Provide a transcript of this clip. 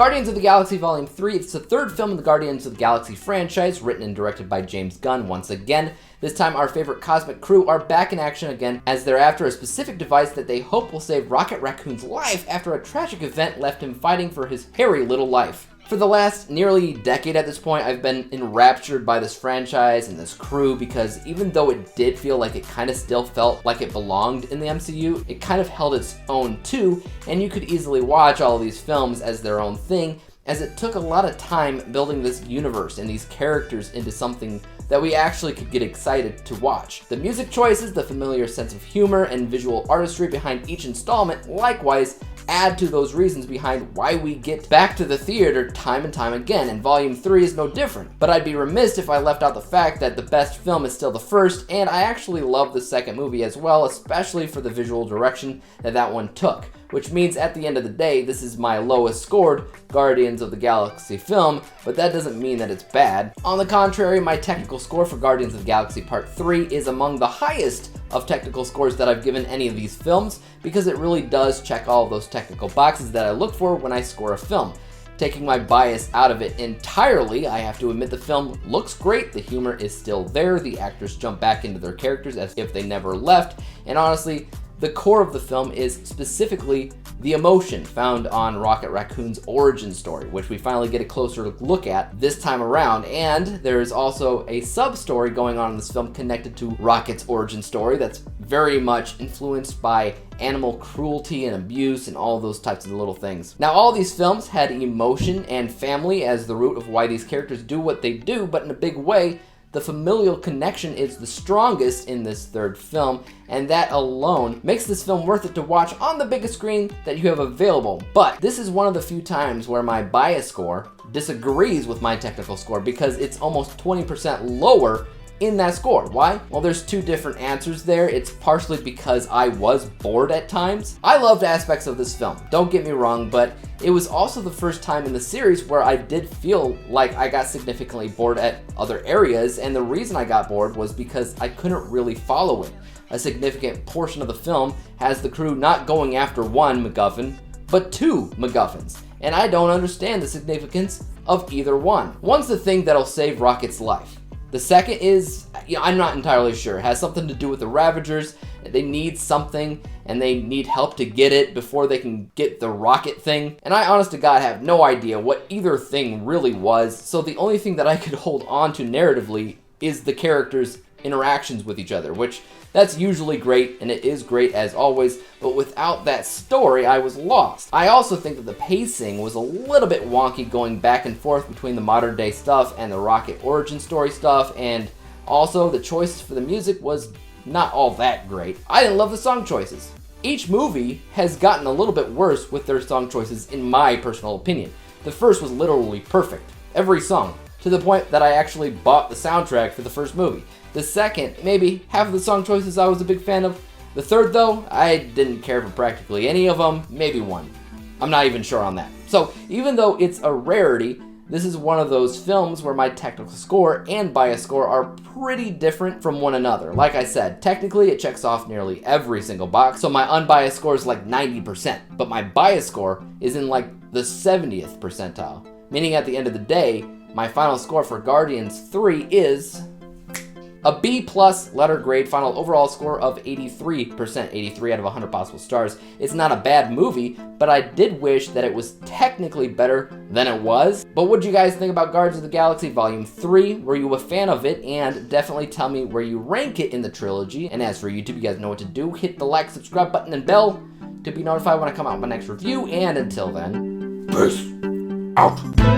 Guardians of the Galaxy Volume 3, it's the third film in the Guardians of the Galaxy franchise, written and directed by James Gunn once again. This time our favorite cosmic crew are back in action again, as they're after a specific device that they hope will save Rocket Raccoon's life after a tragic event left him fighting for his hairy little life. For the last nearly decade at this point, I've been enraptured by this franchise and this crew because even though it did feel like it kind of still felt like it belonged in the MCU, it kind of held its own too, and you could easily watch all of these films as their own thing, as it took a lot of time building this universe and these characters into something that we actually could get excited to watch. The music choices, the familiar sense of humor, and visual artistry behind each installment likewise add to those reasons behind why we get back to the theater time and time again, and Volume 3 is no different. But I'd be remiss if I left out the fact that the best film is still the first, and I actually love the second movie as well, especially for the visual direction that one took. Which means at the end of the day, this is my lowest scored Guardians of the Galaxy film, but that doesn't mean that it's bad. On the contrary, my technical score for Guardians of the Galaxy Part 3 is among the highest of technical scores that I've given any of these films, because it really does check all of those technical boxes that I look for when I score a film. Taking my bias out of it entirely, I have to admit the film looks great, the humor is still there, the actors jump back into their characters as if they never left, and honestly, the core of the film is specifically the emotion found on Rocket Raccoon's origin story, which we finally get a closer look at this time around. And there's also a sub-story going on in this film connected to Rocket's origin story that's very much influenced by animal cruelty and abuse and all those types of little things. Now, all these films had emotion and family as the root of why these characters do what they do, but in a big way, the familial connection is the strongest in this third film, and that alone makes this film worth it to watch on the biggest screen that you have available. But this is one of the few times where my bias score disagrees with my technical score, because it's almost 20% lower in that score. Why? Well, there's two different answers there. It's partially because I was bored at times. I loved aspects of this film, don't get me wrong, but it was also the first time in the series where I did feel like I got significantly bored at other areas, and the reason I got bored was because I couldn't really follow it. A significant portion of the film has the crew not going after one MacGuffin, but two MacGuffins, and I don't understand the significance of either one. One's the thing that'll save Rocket's life. The second is, I'm not entirely sure. It has something to do with the Ravagers. They need something, and they need help to get it before they can get the rocket thing. And I honest to God have no idea what either thing really was, so the only thing that I could hold on to narratively is the characters' interactions with each other, which that's usually great, and it is great as always, but without that story, I was lost. I also think that the pacing was a little bit wonky, going back and forth between the modern day stuff and the Rocket origin story stuff, and also the choices for the music was not all that great. I didn't love the song choices. Each movie has gotten a little bit worse with their song choices, in my personal opinion. The first was literally perfect, every song, to the point that I actually bought the soundtrack for the first movie. The second, maybe half of the song choices I was a big fan of. The third though, I didn't care for practically any of them, maybe one. I'm not even sure on that. So even though it's a rarity, this is one of those films where my technical score and bias score are pretty different from one another. Like I said, technically it checks off nearly every single box, so my unbiased score is like 90%, but my bias score is in like the 70th percentile, meaning at the end of the day, my final score for Guardians 3 is a B+ letter grade final overall score of 83%, 83 out of 100 possible stars. It's not a bad movie, but I did wish that it was technically better than it was. But what did you guys think about Guardians of the Galaxy Volume 3? Were you a fan of it? And definitely tell me where you rank it in the trilogy. And as for YouTube, you guys know what to do. Hit the like, subscribe button, and bell to be notified when I come out with my next review. And until then, peace out.